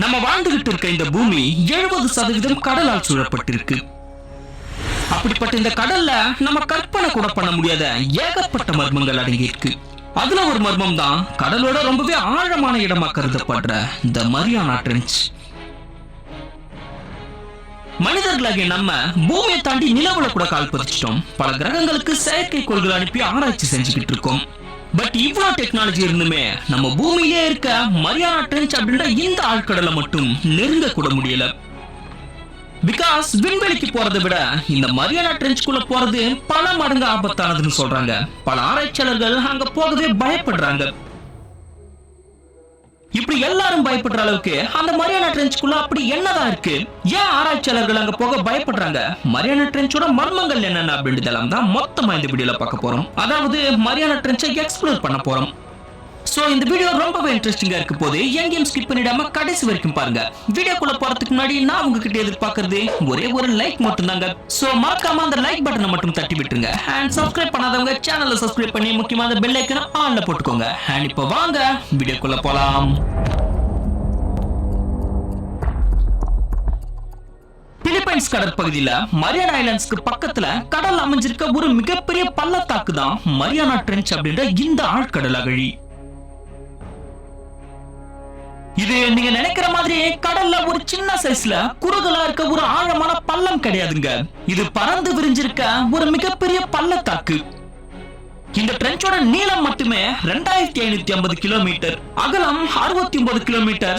நம்ம வாழ்ந்துகிட்டு இருக்க இந்த பூமி 70% கடலால் சூழப்பட்டிருக்கு. அப்படிப்பட்ட இந்த கடல்ல நம்ம கற்பனை கூட பண்ண முடியாத ஏகப்பட்ட மர்மங்கள் அடங்கி இருக்கு. அதுல ஒரு மர்மம் தான் கடலோட ரொம்பவே ஆழமான இடமா கருதப்படுற இந்த மரியானா ட்ரென்ச். மனிதர்களாகிய நம்ம பூமியை தாண்டி நிலவுல கூட கால் பதிச்சிட்டோம். பல கிரகங்களுக்கு செயற்கைக்கோள்கள் அனுப்பி ஆராய்ச்சி செஞ்சுக்கிட்டு இருக்கோம். பட் இவ்வளவு டெக்னாலஜி இருந்துமே நம்ம பூமியிலே இருக்க மரியானா ட்ரென்ச் அப்படின்ற இந்த ஆழ்கடலை மட்டும் நெருங்க கூட முடியல. பிகாஸ் விண்வெளிக்கு போறதை விட இந்த மரியானா ட்ரென்ச்குள்ள போறது பல மடங்கு ஆபத்தானதுன்னு சொல்றாங்க. பல ஆராய்ச்சியாளர்கள் அங்க போகவே பயப்படுறாங்க. இப்படி எல்லாரும் பயப்படுற அளவுக்கு அந்த மரியானா ட்ரென்ச்குள்ள அப்படி என்னதான் இருக்கு? ஏன் ஆராய்ச்சியாளர்கள் அங்க போக பயப்படுறாங்க? மரியானா ட்ரென்ச்சோட மர்மங்கள் என்னென்ன அப்படின்றதெல்லாம் தான் மொத்தமா இந்த வீடியோல பார்க்க போறோம். அதாவது மரியானா ட்ரென்ச்சை எக்ஸ்ப்ளோர் பண்ண போறோம். சோ இந்த வீடியோ ரொம்பவே இன்ட்ரெஸ்டிங்கா இருக்க போது எங்கேயும் ஸ்கிப் பண்ணிடாம கடைசி வரைக்கும் பாருங்க. வீடியோக்குள்ள போறதுக்கு முன்னாடி நான் உங்ககிட்ட எதிர்பார்க்கறது ஒரே ஒரு லைக் மட்டும் தாங்க. சோ மறக்காம அந்த லைக் பட்டனை மட்டும் தட்டி விட்டுருங்க. அண்ட் சப்ஸ்கிரைப் பண்ணாதவங்க சேனலை சப்ஸ்கிரைப் பண்ணி முக்கியமான பெல் ஐக்கனை ஆன்ல போட்டுக்கோங்க. அண்ட் இப்போ வாங்க வீடியோக்குள்ள போலாம். பிலிப்பைன்ஸ் கடற்பகுதியில மரியானா ஐலாண்ட்ஸ்க்கு பக்கத்துல கடல் அமைஞ்சிருக்க ஒரு மிகப்பெரிய பள்ளத்தாக்கு தான் மரியானா ட்ரென்ச் அப்படின்ற இந்த ஆழ்கடல் அகழி. இது நீங்க நினைக்கிற மாதிரி கடல்ல ஒரு சின்ன சைஸ்ல குறுகலா இருக்க ஒரு ஆழமான பள்ளம் கிடையாதுங்க. இது பறந்து விரிஞ்சிருக்க ஒரு மிகப்பெரிய பள்ளத்தாக்கு. இந்த ட்ரென்ச்சோட நீளம் மட்டுமே 2550 கிலோமீட்டர், அகலம் 69 கிலோமீட்டர்,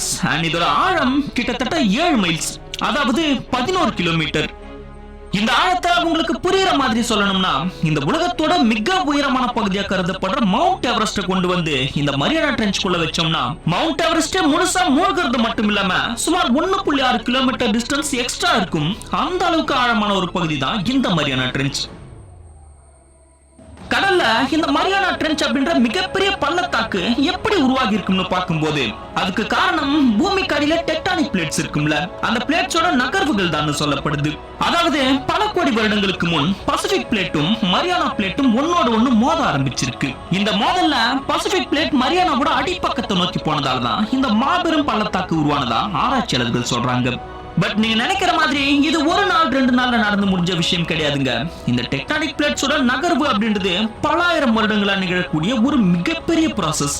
இதோட ஆழம் கிட்டத்தட்ட 7 மைல்ஸ், அதாவது 11 கிலோமீட்டர். இந்த ஆழத்தை உங்களுக்கு புரியுற மாதிரி சொல்லணும்னா இந்த உலகத்தோட மிக உயரமான பகுதியா கருதப்படுற மவுண்ட் எவரெஸ்ட் கொண்டு வந்து இந்த மரியானா ட்ரென்ச்குள்ள வச்சோம்னா மவுண்ட் எவரெஸ்ட் முழுசா மூழ்கிறது மட்டும் இல்லாம சுமார் 1.6 கிலோமீட்டர் டிஸ்டன்ஸ் எக்ஸ்ட்ரா இருக்கும். அந்த அளவுக்கு ஆழமான ஒரு பகுதி தான் இந்த மரியானா ட்ரென்ச். கடல்ல இந்த மரியானா ட்ரென்ச் அப்படின்ற மிகப்பெரிய பள்ளத்தாக்கு எப்படி உருவாகி இருக்கும்னு பார்க்கும்போது அதுக்கு காரணம் பூமிக்கு அடியில டெக்டானிக் பிளேட்ஸ் இருக்கும்ல, அந்த பிளேட்ஸோட நகர்வுகள் தான் சொல்லப்படுது. அதாவது பல கோடி வருடங்களுக்கு முன் பசிபிக் பிளேட்டும் மரியானா பிளேட்டும் ஒன்னோட ஒண்ணு மோத ஆரம்பிச்சிருக்கு. இந்த மோதல்ல பசிபிக் பிளேட் மரியானாவோட அடிப்பக்கத்தை நோக்கி போனதால தான் இந்த மாபெரும் பள்ளத்தாக்கு உருவானதா ஆராய்ச்சியாளர்கள் சொல்றாங்க. பட் நீங்க நினைக்கிற மாதிரி இது ஒரு நாள் 2 நாள்ல நடந்து முடிஞ்ச விஷயம் கிடையாதுங்க. இந்த டெக்டானிக் பிளேட்ஸோட நகர்வு அப்படின்றது பல ஆயிரம் வருடங்களா நிகழக்கூடிய ஒரு மிகப்பெரிய ப்ராசஸ்.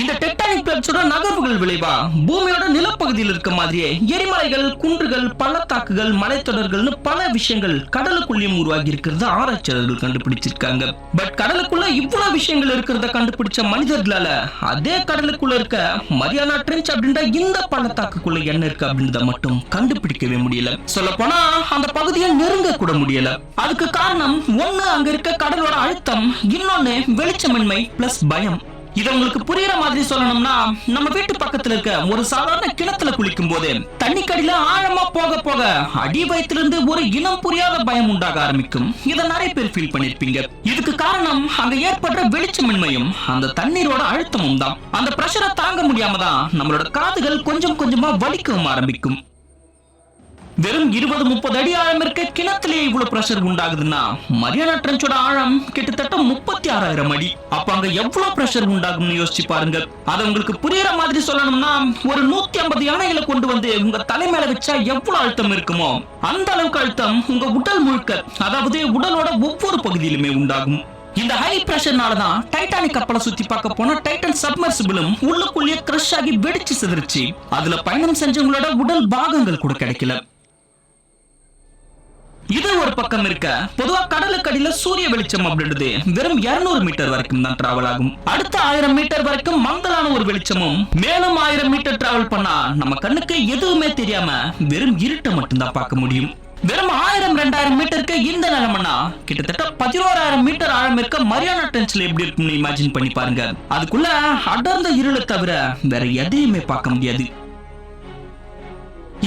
இந்த டெக்டானிக் பிளேட்ஸோட நகர்வுகள் விளைவா பூமியோட நிலப்பகுதியில் இருக்க மாதிரியே எரிமலைகள், குன்றுகள், பள்ளத்தாக்குகள், மலைத்தொடர்கள்னு பல விஷயங்கள் கடலுக்குள்ளேயும் உருவாகி இருக்கிறத ஆராய்ச்சியாளர்கள் கண்டுபிடிச்சிருக்காங்க. பட் கடலுக்குள்ள இவ்வளவு விஷயங்கள் இருக்கிறத கண்டுபிடிச்ச மனிதர்களால அதே கடலுக்குள்ள இருக்க மரியானா ட்ரென்ச் அப்படின்ற இந்த பள்ளத்தாக்குக்குள்ள என்ன இருக்கு அப்படின்றத மட்டும் கண்டுபிடிக்கவே முடியல. சொல்ல போனா அந்த பகுதியை நெருங்க கூட முடியல. அதுக்கு காரணம் ஒண்ணு அங்க இருக்க கடலோட அழுத்தம், இன்னொன்னு வெளிச்சமின்மை பிளஸ் பயம். இதை உங்களுக்கு புரியுற மாதிரி சொல்லணும்னா நம்ம வீட்டு பக்கத்துல இருக்க ஒரு சாதாரண கிணத்துல குளிக்கும் போது தண்ணிக்கடியில ஆழமா போக போக அடி வயிற்றிலிருந்து ஒரு இனம் புரியாத பயம் உண்டாக ஆரம்பிக்கும். இதை நிறைய பேர் ஃபீல் பண்ணிருப்பீங்க. இதுக்கு காரணம் அங்க ஏற்படுற வெளிச்சமின்மையும் அந்த தண்ணீரோட அழுத்தமும் தான். அந்த பிரஷரை தாங்க முடியாம தான் நம்மளோட காதுகள் கொஞ்சம் கொஞ்சமா வலிக்கவும் ஆரம்பிக்கும். வெறும் 20-30 அடி ஆழம் இருக்க கிணத்திலேயே இவ்வளவு பிரஷர் உண்டாகுதுன்னா மரியானா ட்ரென்ச்சோட ஆழம் கிட்டத்தட்ட 36,000 அடி. அப்ப அங்க எவ்வளவு பிரஷர் உண்டாகும்னு யோசிச்சு பாருங்க. அதை உங்களுக்கு புரியுற மாதிரி சொல்லணும்னா ஒரு 150 யானைகளை கொண்டு வந்து உங்க தலைமையில வச்சா எவ்வளவு அழுத்தம் இருக்குமோ அந்த அளவுக்கு அழுத்தம் உங்க உடல் முழுக்க, அதாவது உடலோட ஒவ்வொரு பகுதியிலுமே உண்டாகும். இந்த ஹை பிரஷர்னால தான் டைட்டானிக் கப்பலை சுத்தி பார்க்க போன டைட்டன் சப்மர்சிபிளும் உள்ளுக்குள்ளேயே கிரஷ் ஆகி வெடிச்சு சிதறிச்சு. அதுல பயணம் செஞ்சவங்களோட உடல் பாகங்கள் கூட கிடைக்கல. இது ஒரு பக்கம் இருக்க, பொதுவா கடலுக்கு அடியில சூரிய வெளிச்சம் அப்படின்றது வெறும் 200 மீட்டர் வரைக்கும் தான் டிராவல் ஆகும். அடுத்த 1000 மீட்டர் வரைக்கும் மங்கலான ஒரு வெளிச்சமும், மேலும் 1000 மீட்டர் டிராவல் பண்ணா நம்ம கண்ணுக்கு எதுவுமே தெரியாம வெறும் இருட்டை மட்டும் தான் பார்க்க முடியும். வெறும் 1000-2000 மீட்டருக்கு இந்த நிலைமைனா கிட்டத்தட்ட 11,000 மீட்டர் ஆழம் இருக்க மரியானா ட்ரென்ச்ல எப்படி இருக்கும்னு இமேஜின் பண்ணி பாருங்க. அதுக்குள்ள அடர்ந்த இருளை தவிர வேற எதையுமே பார்க்க முடியாது.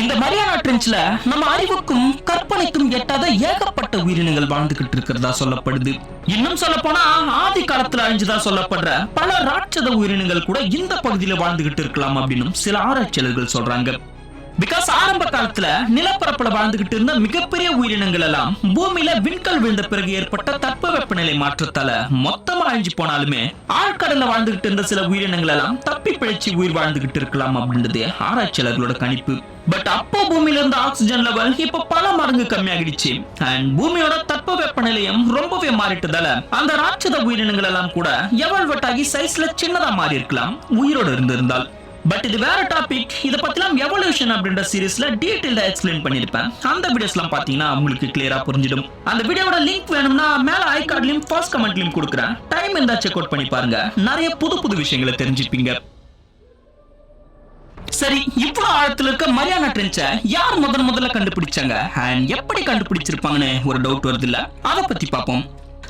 இந்த மரியானா ட்ரென்ச்ல நம்ம அறிவுக்கும் கற்பனைக்கும் எட்டாத ஏகப்பட்ட உயிரினங்கள் வாழ்ந்துகிட்டு இருக்கிறதா சொல்லப்படுது. இன்னும் சொல்ல போனா ஆதி காலத்துல அழிஞ்சுதா சொல்லப்படுற பல ராட்சத உயிரினங்கள் கூட இந்த பகுதியில வாழ்ந்துகிட்டு இருக்கலாம் அப்படின்னு சில ஆராய்ச்சியாளர்கள் சொல்றாங்க. பிகாஸ் ஆரம்ப காலத்துல நிலப்பரப்புல வாழ்ந்துகிட்டு இருந்த மிகப்பெரிய உயிரினங்கள் எல்லாம் பூமியில விண்கல் விழுந்த பிறகு ஏற்பட்ட தட்பவெப்பநிலை மாற்றத்தால மொத்தமா அழிஞ்சு போனாலுமே ஆழ்கடல்ல வாழ்ந்துகிட்டு இருந்த சில உயிரினங்கள் எல்லாம் தப்பி பிழைச்சி உயிர் வாழ்ந்துகிட்டு இருக்கலாம் அப்படின்றது ஆராய்ச்சியாளர்களோட கணிப்பு. பட் அப்போ பூமியில இருந்த ஆக்சிஜன் லெவல் இப்ப பல மடங்கு கம்மியாகிடுச்சு. அண்ட் பூமியோட தட்பவெப்பநிலையும் ரொம்பவே மாறிட்டதால அந்த ராட்சத உயிரினங்கள் எல்லாம் கூட எவல்வெட் ஆகி சைஸ்ல சின்னதா மாறி இருக்கலாம் உயிரோட இருந்திருந்தால். பட் இது வேற டாபிக். இத பத்திலாம் எவல்யூஷன் அப்படின்ற சீரிஸ்ல டீடைலா எக்ஸ்பிளைன் பண்ணிருப்பேன். அந்த வீடியோஸ்லாம் பாத்தீங்கன்னா உங்களுக்கு கிளியரா புரிஞ்சிடும். அந்த வீடியோவோட லிங்க் வேணும்னா மேல ஐ கார்ட்லயும் ஃபர்ஸ்ட் கமெண்ட்லயும் கொடுக்குறேன். டைம் இருந்தா செக் அவுட் பண்ணி பாருங்க. நிறைய புது புது விஷயங்களை தெரிஞ்சுப்பீங்க. சரி, இவ்வளவு ஆழத்துல இருக்க மரியானா ட்ரென்ச்சை யார் முதல்ல கண்டுபிடிச்சாங்க அண்ட் எப்படி கண்டுபிடிச்சிருப்பாங்கன்னு ஒரு டவுட் வருது இல்ல? அத பத்தி பாப்போம்.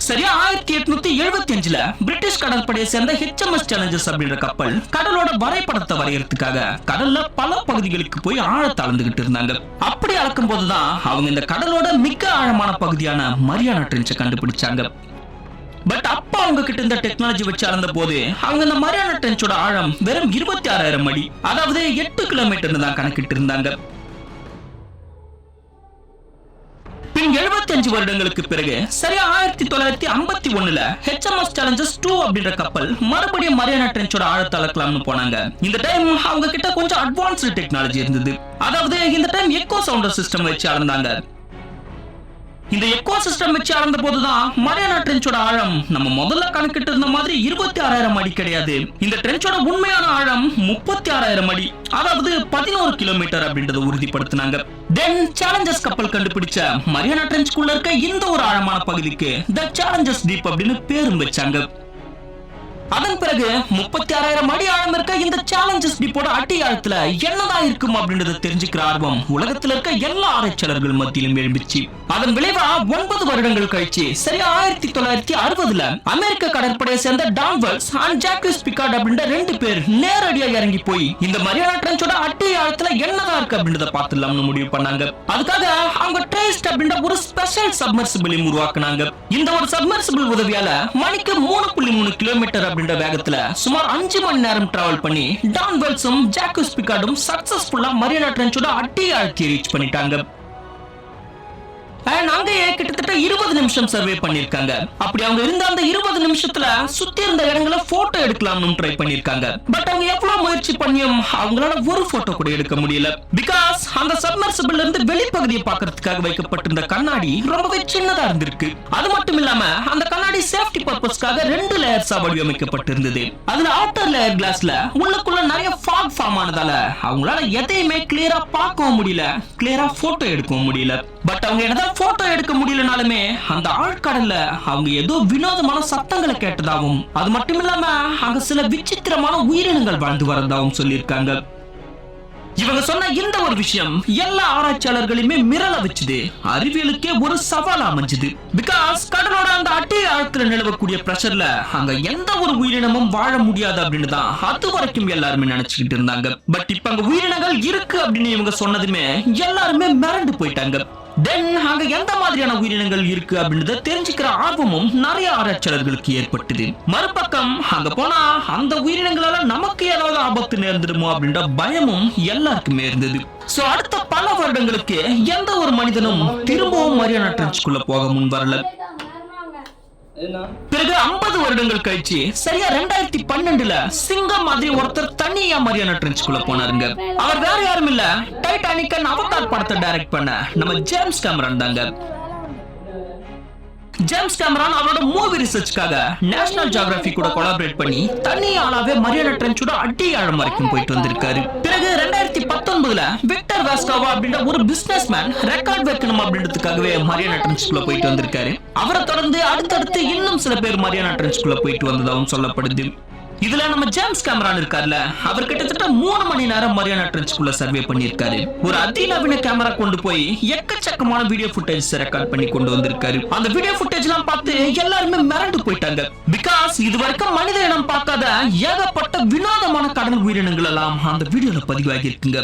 சரியா 1875ல பிரிட்டிஷ் கடற்படையை சேர்ந்த HMS சேலஞ்சர்ஸ் அப்படின்ற கப்பல் கடலோட வரைபடத்தை வரையறதுக்காக கடல்ல பல பகுதிகளுக்கு போய் ஆழத்தை அளந்துகிட்டு இருந்தாங்க. அப்படி அளக்கும் போதுதான் அவங்க இந்த கடலோட மிக ஆழமான பகுதியான மரியானா ட்ரென்ச்சை கண்டுபிடிச்சாங்க. பட் அப்ப அவங்க கிட்ட இந்த டெக்னாலஜி வச்சு அளந்த போது அவங்க இந்த மரியானா ட்ரென்ச்சோட ஆழம் வெறும் 26,000 அடி, அதாவது 8 கிலோமீட்டர் தான் கணக்கிட்டு இருந்தாங்க. பின் 75 வருடங்களுக்கு பிறகு சரியா 1951ல HMS சேலஞ்சர்ஸ் 2 அப்படின்ற கப்பல் மறுபடியும் மரியானா ட்ரென்ச்சோட ஆழத்தை அளக்கலாம்னு போனாங்க. இந்த டைம் அவங்க கிட்ட கொஞ்சம் அட்வான்ஸ்டு டெக்னாலஜி இருந்தது. அதாவது இந்த டைம் எக்கோ சவுண்டர் சிஸ்டம் வச்சு அளந்தாங்க. இந்த எக்கோ சிஸ்டம் வச்சு அளந்த போதுதான் மரியானா ட்ரென்ச்சோட ஆழம் நம்ம முதல்ல கணக்கிட்டு இருந்த மாதிரி 26,000 அடி கிடையாது. இந்த ட்ரென்ச்சோட உண்மையான ஆழம் 36,000 அடி, அதாவது 11 கிலோமீட்டர் அப்படின்றத உறுதிப்படுத்தினாங்க. தென் சேலஞ்சர்ஸ் கப்பல் கண்டுபிடிச்ச மரியானா ட்ரென்ச்குள்ள இருக்க இந்த ஒரு ஆழமான பகுதிக்கு தி சேலஞ்சர்ஸ் டீப் அப்படின்னு பேரும் வச்சாங்க. அதன் பிறகு 36,000 அடி ஆழம் இருக்க இந்த சேலஞ்சர்ஸ் டீப்போட அடி ஆழத்துல என்னதான் இருக்கும் அப்படின்றத தெரிஞ்சுக்கிற ஆர்வம் உலகத்துல இருக்க எல்லா ஆராய்ச்சியாளர்கள் மத்தியிலும் எழும்பிச்சு. அதன் விளைவா 9 வருடங்கள் கழிச்சு சரியா 1960ல அமெரிக்க கடற்படையை சேர்ந்த டான் வெல்ஸ் அண்ட் ஜாக்விஸ் பிகார்ட் அப்படின்ற 2 பேர் நேரடியா இறங்கி போய் இந்த மரியானா ட்ரென்ச்சோட அடி ஆழத்துல என்னதான் இருக்கு அப்படின்றத பார்த்துடலாம்னு முடிவு பண்ணாங்க. அதுக்காக அவங்க ட்ரேஸ்ட் அப்படின்ற ஒரு ஸ்பெஷல் சப்மர்சிபிளையும் உருவாக்குனாங்க. இந்த ஒரு சப்மர்சிபிள் உதவியால மணிக்கு 3.3 கிலோமீட்டர் அப்படின்ற வேகத்துல சுமார் 5 மணி நேரம் டிராவல் பண்ணி டான் வெல்ஸும் ஜாக்விஸ் பிகார்டும் சக்சஸ்ஃபுல்லா மரியானா ட்ரென்ச்சோட அடி ஆழத்தை ரீச் பண்ணிட்டாங்க. அங்கேயே கிட்டத்தட்ட 20 நிமிஷம் சர்வே பண்ணிருக்காங்க. அப்படி அவங்க இருந்த அந்த 20 நிமிஷத்துல சுத்தி இருந்த இடங்களை போட்டோ எடுக்கலாம்னு ட்ரை பண்ணிருக்காங்க. பட் அவங்க எவ்வளவு முயற்சி பண்ணியும் அவங்களால ஒரு போட்டோ கூட எடுக்க முடியல. பிகாஸ் அந்த சப்மர்சிபிள்ல இருந்து வெளிப்பகுதியை பார்க்கிறதுக்காக வைக்கப்பட்டிருந்த கண்ணாடி ரொம்பவே சின்னதா இருந்திருக்கு. அது மட்டும் இல்லாம அந்த கண்ணாடி சேஃப்டி பர்பஸ்க்காக 2 லேயர்ஸா வடிவமைக்கப்பட்டிருந்தது. அதுல அவுட்டர் லேயர் கிளாஸ்ல உள்ளுக்குள்ள நிறைய ஃபாக் ஃபார்ம் ஆனதால அவங்களால எதையுமே கிளியரா பார்க்கவும் முடியல, கிளியரா போட்டோ எடுக்கவும் முடியல. பட் அவங்க என்னதான் போட்டோ எடுக்க முடியலனாலுமே அந்த ஆழ்கடல்ல அவங்க ஏதோ வினோதமான சத்தங்களை கேட்டதாகவும் அது மட்டும் இல்லாம அங்க சில விசித்திரமான உயிரினங்கள் வாழ்ந்து வரதாகவும் சொல்லியிருக்காங்க. இவங்க சொன்ன இந்த ஒரு விஷயம் எல்லா ஆராய்ச்சியாளர்களையுமே மிரள வச்சுது, அறிவியலுக்கே ஒரு சவால் அமைஞ்சது. பிகாஸ் கடலோட அந்த அடி ஆழத்துல நிலவக்கூடிய பிரஷர்ல அங்க எந்த ஒரு உயிரினமும் வாழ முடியாது அப்படின்னு தான் அது வரைக்கும் எல்லாருமே நினைச்சுக்கிட்டு இருந்தாங்க. பட் இப்ப அங்க உயிரினங்கள் இருக்கு அப்படின்னு இவங்க சொன்னதுமே எல்லாருமே மிரண்டு போயிட்டாங்க. தென் அங்க எந்த மாதிரியான உயிரினங்கள் இருக்கு அப்படின்றத தெரிஞ்சுக்கிற ஆர்வமும் நிறைய ஆராய்ச்சியாளர்களுக்கு ஏற்பட்டது. மறுபக்கம் அங்க போனா அந்த உயிரினங்களால நமக்கு ஏதாவது ஆபத்து நேர்ந்துடுமோ அப்படின்ற பயமும் எல்லாருக்குமே இருந்தது. சோ அடுத்த பல வருடங்களுக்கு எந்த ஒரு மனிதனும் திரும்பவும் மரியானா ட்ரென்ச்குள்ள போக முன் வரல. பிறகு 50 வருடங்கள் கழிச்சு சரியா 2012ல சிங்கம் மாதிரி ஒருத்தர் தனியா மரியானா ட்ரென்ச்குள்ள போனாருங்க. அவர் வேற யாரும் இல்ல, டைட்டானிக் அண்ட் அவதார் படத்தை டைரக்ட் பண்ண நம்ம ஜேம்ஸ் கேமரான் தாங்க. ஜேம்ஸ் கேமரான் அவரோட மூவி ரிசர்ச்காக நேஷனல் ஜியோகிராபி கூட கொலாபரேட் பண்ணி தனியாளாவே மரியானா ட்ரென்ச்சோட அடி ஆழம் வரைக்கும் போயிட்டு வந்திருக்காரு. பிறகு 2019ல விக்டர் வாஸ்கோவா அப்படின்ற ஒரு பிசினஸ் மேன் ரெக்கார்ட் வைக்கணும் அப்படின்றதுக்காகவே மரியானா ட்ரென்ச்குள்ள போயிட்டு வந்திருக்காரு. அவரை தொடர்ந்து அடுத்தடுத்து இன்னும் சில பேர் மரியானா ட்ரென்ச்குள்ள போயிட்டு வந்ததாகவும் சொல்லப்படுது. இதுல நம்ம ஜேம்ஸ் கேமரான் இருக்கார்ல, அவர் கிட்டத்தட்ட 3 மணி நேரம் மரியானா ட்ரென்ச்குள்ள சர்வே பண்ணிருக்காரு. ஒரு அதிநவீன கேமரா கொண்டு போய் எக்கச்சக்கமான வீடியோ ஃபுட்டேஜ் ரெக்கார்ட் பண்ணி கொண்டு வந்திருக்காரு. அந்த வீடியோ ஃபுட்டேஜ் எல்லாம் பார்த்து எல்லாருமே மிரண்டு போயிட்டாங்க. பிகாஸ் இதுவரைக்கும் மனித இனம் பார்க்காத ஏகப்பட்ட வினோதமான கடல் உயிரினங்கள் எல்லாம் அந்த வீடியோல பதிவாகி இருக்குங்க.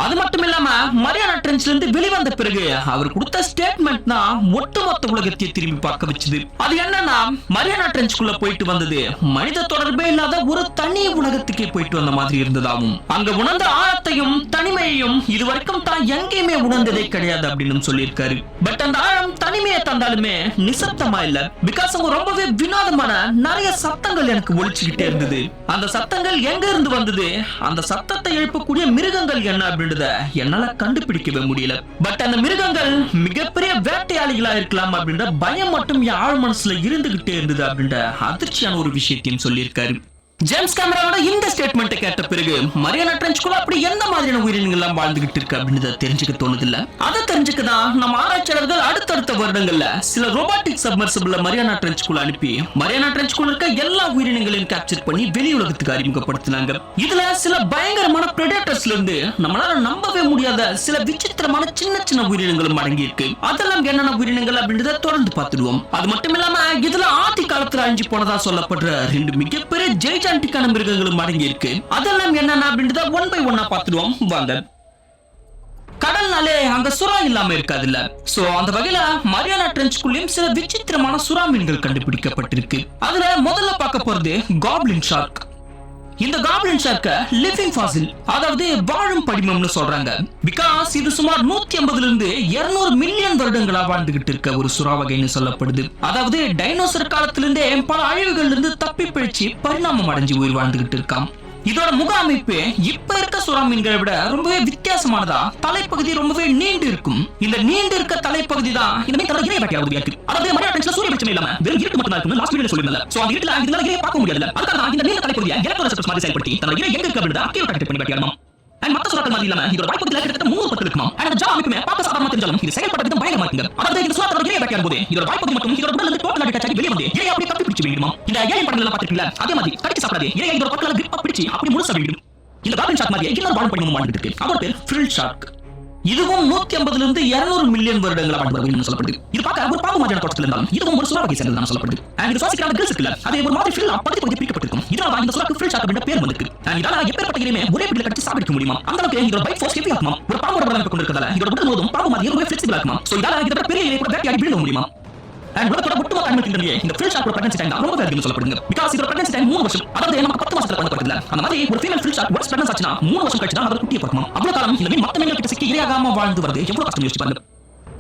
அது மட்டும் இல்லாம மரியானா ட்ரென்ச்ல இருந்து வெளிவந்த பிறகு அவர் கொடுத்த ஸ்டேட்மெண்ட் தான் ஒட்டுமொத்த உலகத்தையே திரும்பி பார்க்க வச்சது. அது என்னன்னா, மரியானா ட்ரென்ச்குள்ள போயிட்டு வந்தது மனித தொடர்பே இல்லாத ஒரு தனி உலகத்துக்கே போயிட்டு வந்த மாதிரி இருந்ததாகும். அங்க உணர்ந்த ஆழத்தையும் தனிமையையும் இதுவரைக்கும் தான் எங்கேயுமே உணர்ந்ததே கிடையாது அப்படின்னு சொல்லியிருக்காரு. பட் அந்த ஆழம் தனிமையை தந்தாலுமே நிசப்தமா இல்ல. பிகாஸ் அவங்க ரொம்பவே வினோதமான நிறைய சத்தங்கள் எனக்கு ஒழிச்சுக்கிட்டே இருந்தது. அந்த சத்தங்கள் எங்க இருந்து வந்தது, அந்த சத்தத்தை எழுப்பக்கூடிய மிருகங்கள் என்ன அப்படின்றத என்னால கண்டுபிடிக்கவே முடியல. பட் அந்த மிருகங்கள் மிகப்பெரிய வேட்டையாளிகளா இருக்கலாம் அப்படின்ற பயம் மட்டும் என் ஆழ் மனசுல இருந்துகிட்டே இருந்தது அப்படின்ற அதிர்ச்சியான ஒரு விஷயத்தையும் சொல்லியிருக்காரு. ஜேம்ஸ் கேமராவோட இந்த ஸ்டேட்மெண்ட் கேட்ட பிறகு மரியானா ட்ரென்ச்குள்ள அப்படி எந்த மாதிரியான உயிரினங்கள் எல்லாம் வாழ்ந்துகிட்டு இருக்கு அப்படின்னு தெரிஞ்சுக்க தோணுதில்ல. அதை தெரிஞ்சுக்கதான் நம்ம ஆராய்ச்சியாளர்கள் அடுத்தடுத்த வருடங்கள்ல சில ரோபாட்டிக் சப்மர்சிபிள் மரியானா ட்ரென்ச்குள்ள அனுப்பி மரியானா ட்ரென்ச்குள்ள இருக்க எல்லா உயிரினங்களையும் கேப்சர் பண்ணி வெளி உலகத்துக்கு அறிமுகப்படுத்தினாங்க. இதுல சில பயங்கரமான பிரெடேட்டர்ஸ்ல இருந்து நம்மளால நம்பவே முடியாத சில விசித்திரமான சின்ன சின்ன உயிரினங்களும் அடங்கி இருக்கு. அதெல்லாம் என்னென்ன உயிரினங்கள் அப்படின்றத தொடர்ந்து பார்த்துடுவோம். அது மட்டும் இல்லாம இதுல ஆதி காலத்துல அழிஞ்சு போனதா சொல்லப்படுற 2 மிகப்பெரிய ஜெய்ஜாண்டிக்கான மிருகங்களும் அடங்கி இருக்கு. அதெல்லாம் என்னென்ன அப்படின்றத ஒன் பை ஒன்னா பார்த்துடுவோம் வாங்க. கடல்னாலே அங்க சுறா இல்லாம இருக்காதுல்ல. சோ அந்த வகையில மரியானா ட்ரென்ச்குள்ளேயும் சில விசித்திரமான சுறா மீன்கள் கண்டுபிடிக்கப்பட்டிருக்கு. அதுல முதல்ல பார்க்க போறது காப்ளின் ஷார்க். இந்த காப்ளின் ஷார்க்க லிவிங் ஃபாசில், அதாவது வாழும் படிமம்னு சொல்றாங்க. பிகாஸ் இது சுமார் 150 இருந்து 200 மில்லியன் வருடங்களா வாழ்ந்துகிட்டு இருக்க ஒரு சுறா வகைன்னு சொல்லப்படுது. அதாவது டைனோசர் காலத்திலிருந்தே பல அழிவுகள்ல இருந்து தப்பி பிழைச்சு பரிணாமம் அடைஞ்சு உயிர் வாழ்ந்துகிட்டு இருக்காம். இதோட முக அமைப்பு இப்ப இருக்க சுறா மீன்களை விட ரொம்பவே வித்தியாசமானதா, தலைப்பகுதி ரொம்பவே நீண்டு இருக்கும். இந்த நீண்டு இருக்க தலைப்பகுதி தான் இந்த மீன் தன்னோட இறைய வேட்டையாட உதவியா இருக்கு. அதாவது மரியானா ட்ரென்ச்ல சூரிய வெளிச்சம் இல்லாம வெறும் இருட்டு மட்டும் இருக்குன்னு லாஸ்ட் வீடியோல சொல்லிருந்தல. சோ அந்த இருட்டுல இதனால இறைய பார்க்க முடியாதுல. அதுக்காக இந்த நீண்ட தலைப்பகுதியை எலக்ட்ரோரெசெப்டர்ஸ் மாதிரி செயல்படுத்தி தன்னோட இறை எங்க இருக்கு அப்படின்றத அக்யூரேட்டா டிடெக்ட் பண்ணி வேட்டையாடலாம். அண்ட் மத்த சுறாக்கள் மாதிரி இல்லாம இதோட வாய்ப்பகுதியில கிட்டத்தட்ட 3 பத்து இருக்குமா. அண்ட் அந்த ஜா அமைப்புமே பார்க்க சாதாரணமா தெரிஞ்சாலும் இது செயல்பட விதம் பயங்கரமா இருக்குங்க. அதாவது இந்த சுறா தன்னோட இறைய வேட்டையாடும் போது இதோட வாய்ப்பகுதி மட்டும் இதோட உடல்ல இருந்து டோட்டலா டிட்டாச் ஆகி வெளிய வந்து இறைய அப்படியே தப்பி பிடிச்சு விடுமா. இந்த ஏலியன் படங்கள பாத்துட்டீங்களா, அதே மாதிரி கடிச்சு சாப்பிடாதே இறைய இதோட பக்கத்துல கிரிப்பா பிடிச்சு அப்படி முழுசா விடும். இந்த காப்ளின் ஷார்க் மாதிரி இன்னொரு வாழும் படிமம் வாழ்ந்துட்டு இருக்கு. அதோட பேர் ஃப்ரில் ஷார்க். இதுவும் 150 இருந்து 200 மில்லியன் வருடங்களா வாழ்ந்து சொல்லப்படுது. இது பார்க்க ஒரு பாம்பு மாதிரியான தோற்றத்தில் இருந்தாலும் இதுவும் ஒரு சுறா வகை சேர்ந்ததுன்னு சொல்லப்படுது. அண்ட் இது சுவாசிக்கிற கிரில்ஸ் இருக்குல்ல, அதே ஒரு மாதிரி ஃப்ரில் பகுதி பிரிக்கப்பட்டிருக்கும். இதனால இந்த சுறாக்கு ஃப்ரில் ஷார்க் அப்படின்ற பேர் வந்திருக்கு. அண்ட் இதால எப்பேற்பட்ட இறையுமே ஒரே பிடில கடிச்சு சாப்பிட முடியுமா. அந்த அளவுக்கு இதோட பைட் ஃபோர்ஸ் ஹெவி ஆகுமா. ஒரு பாம்போட உடலமைப்பு கொண்டிருக்கிறதால இதோட உடல் முழுவதும் பாம்பு மாதிரி ரொம்ப ஃபிளெக்சிபிள் ஆகுமா. சோ இதால இதோட பெரிய இறை கூட வேட்டையாடி விழுங்க முடியுமா. அண்ட் உலகத்தோட ஒட்டுமொத்த அனிமல்களிலேயே இந்த ஃப்ரில் ஷார்க்கோட பிரெக்னன்சி டைம் ரொம்ப அதிகம்னு சொல்லப்படுங்க. பிகாஸ் இதோட பிரெக்னன்சி டைம் 3 வருஷம். அதாவது நமக்கு 10 மாசத்துல குழந்தை பிறக்குதுல, அந்த மாதிரி ஒரு female frill shark once pregnant ஆச்சுனா 3 வருஷம் கழிச்சு தான் அதோட குட்டியை பிறக்குமா. அவ்வளவு காலம் இந்த மீன் மத்த மீன்கள் கிட்ட சிக்கி இரையாகாம வாழ்ந்து வருது எவ்வளவு கஷ்டம் யோசிச்சு பாருங்க.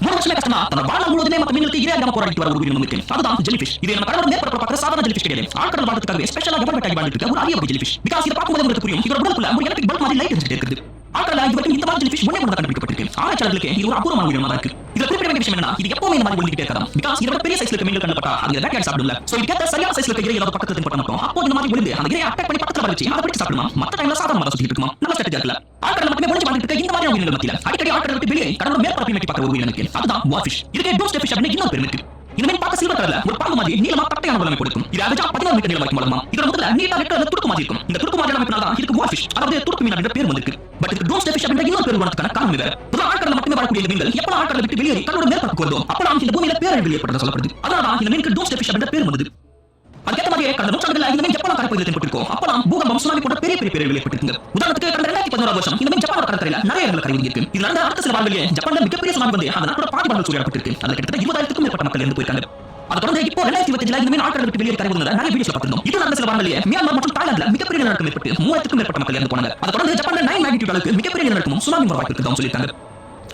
3 வருஷமே கஷ்டமா தன்னோட வாழ்நாள் முழுவதுமே மத்த மீன்களுக்கு இரையாகாம போராடிட்டு வர ஒரு உயிரினம் இருக்கு. அதுதான் ஜெலிஃபிஷ். இது நம்ம கடலோர மேற்பரப்புல பார்க்குற சாதாரண ஜெலிஃபிஷ் கிடையாது. ஆழ்கடல் வாழ்றதுக்காகவே ஸ்பெஷலா எவர் வேட்டையாடி வாழ்ந்துட்டு இருக்க ஒரு அரிய வகை ஜெலிஃபிஷ். பிகாஸ் இத பார்க்கும்போது உங்களுக்கு புரியும் இதோட உடலுக்குள்ள ஒரு எலக்ட்ரிக் பல்ப் மாதிரி லைட் எரிஞ்சிட்டே இருக்குது. ஆழ்கடல்ல இதுவரைக்கும் இந்த மாதிரி ஜெலிஃபிஷ் ஒண்ணே ஒண்ணு கண்டுபிடிக்கப்பட்டிருக்கு. ஆராய்ச்சியாளர்களுக்கு இது ஒரு அபூர்வமான உயிரினமா இருக்கு. இதுல குறிப்பிட வேண்டிய விஷயம் என்னன்னா, இது எப்பவுமே இந்த மாதிரி ஒளிக்கிட்டே இருக்காது. பிகாஸ் இதோட பெரிய சைஸ்ல இருக்க மீன்கள் கண்டுபட்டா அது வேட்டையாடி சாப்பிடும்ல. சோ இதுக்கு சரியான சைஸ்ல இருக்க இறையை பக்கத்துல இருந்து போட்டா மட்டும் அப்போ இந்த மாதிரி ஒளிந்து அந்த இறையை அட்டாக் பண்ணி பக்கத்துல வச்சு அதை பிடிச்சு சாப்பிடுமா. மத்த டைம்ல சாதாரணமா சுத்திட்டு இருக்குமா. நல்ல ஸ்ட்ராட்டஜி இருக்குல்ல. ஆழ்கடல்ல மட்டுமே ஒளிஞ்சு வாழ்ந்துட்டு இருக்க இந்த மாதிரி உயிரினங்கள் மத்தியில அடிக்கடி ஆழ்கடலை விட்டு வெளியே கடலோர மேற்பரப்பை நோக்கி பார்க்குற ஒரு உயிரினம் இருக்கு. அதுதான் வார்ஃபிஷ். இதுக்கு டூம்ஸ்டே ஃபிஷ் அப்படின்னு இன்னொரு பேர் இருக்கு. இந்த மீன் பார்க்க சில்வர் கலர்ல ஒரு பாம்பு மாதிரி நீளமா தட்டையான உடலமைப்பு கொடுக்கும். இது அவரேஜா 14 மீட்டர் நீளம் வரைக்கும் வளருமா. இதோட முதல்ல நீட்டா ரெட் கலர்ல துடுப்பு மாதிரி இருக்கும். இந்த துடுப்பு மாதிரி அமைப்பினால தான் இதுக்கு வார்ஃபிஷ், அதாவது துடுப்பு மீன் அப்படின்ற பேர் வந்திருக்கு. பட் இதுக்கு டூம்ஸ்டே ஃபிஷ் அப்படின்ற இன்னொரு பேர் வரதுக்கான காரணம் வேற. பொதுவா ஆழ்கடல்ல மட்டுமே வரக்கூடிய இந்த மீன்கள் எப்ப ஆழ்கடலை விட்டு வெளியேறி கடலோர மேற்பரப்புக்கு வருதோ அப்பலாம் இந்த பூமியில பேரழிவு ஏற்பட்டதா சொல்லப்படுது. அதனால இந்த மீனுக்கு டூம்ஸ்டே ஃபிஷ் அப்படின்ற பேர் வந்தது. அதுக்கேற்ற மாதிரியே கடந்த நூற்றாண்டுல இந்த மீன் ஜப்பான் கடற்பகுதியில் தென்பட்டிருக்கும். அப்பலாம் பூகம்பம் சுனாமி போன்ற பெரிய பெரிய பேரழிவு ஏற்பட்டிருக்கு. உதாரணத்துக்கு கடந்த 2011 வருஷம் இந்த மீன் ஜப்பான் கடற்கரையில நிறைய இடங்கள் கரை ஒதுங்கி இருக்கு. இதுல நடந்த அடுத்த சில வாரங்களிலே ஜப்பான்ல மிகப்பெரிய சுனாமி வந்து அந்த நாட்டோட பாதி பாடல் சூறையாடப்பட்டிருக்கு. அதுல கிட்டத்தட்ட 20,000க்கும் மேற்பட்ட மக்கள் இறந்து போயிருக்காங்க. அதை தொடர்ந்து இப்போ 2025 இந்த மீன் ஆழ்கடலை விட்டு வெளியே கரை ஒதுங்குறத நிறைய வீடியோஸ் பார்த்திருந்தோம். இது நடந்த சில வாரங்களிலே மியான்மர் மற்றும் தாய்லாந்துல மிகப்பெரிய நிலநடுக்கம் ஏற்பட்டு 3000க்கும் மேற்பட்ட மக்கள் இறந்து போனாங்க. அதை தொடர்ந்து ஜப்பான்ல 9 மேக்னிட்யூட் அளவுக்கு மிகப்பெரிய நிலநடுக்கமும் சுனாமி வர வாய்ப்பு இருக்குன்னு சொல்லியிருக்காங்க.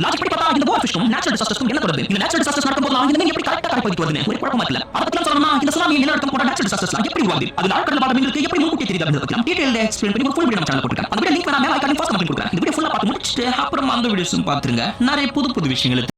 லாஜிக் படி பார்த்தா இந்த வார்ஃபிஷ்க்கும் நேச்சுரல் டிசாஸ்டர்ஸ்க்கும் என்ன தொடர்பு? இந்த நேச்சுரல் டிசாஸ்டர்ஸ் நடக்கும்போது இந்த மீன் எப்படி கரெக்ட்டா கரை பதிக்கு வருதுன்னு ஒரு குழப்பமா இல்ல. அதை பத்தி சொல்லணும்னா இந்த சுனாமி நிலநடுக்கம் போன்ற நேச்சுரல் டிசாஸ்டர்ஸ்லாம் எப்படி உருவாகுது, அது ஆழ்கடல் வாழ மீன்களுக்கு எப்படி முன்கூட்டி தெரியுது அப்படின்றத பத்தி டீடைலா எக்ஸ்பிளைன் பண்ணி ஒரு ஃபுல் வீடியோ நம்ம சேனல்ல போட்டுருக்கேன். அந்த வீடியோ லிங்க் நான் மேல ஐகானில் ஃபர்ஸ்ட் கமெண்ட் கொடுக்குறேன். இந்த வீடியோ ஃபுல்லா பார்த்து முடிச்சிட்டு அப்புறம் அந்த வீடியோஸும் பாத்துருங்க. நிறைய புது புது விஷயங்கள்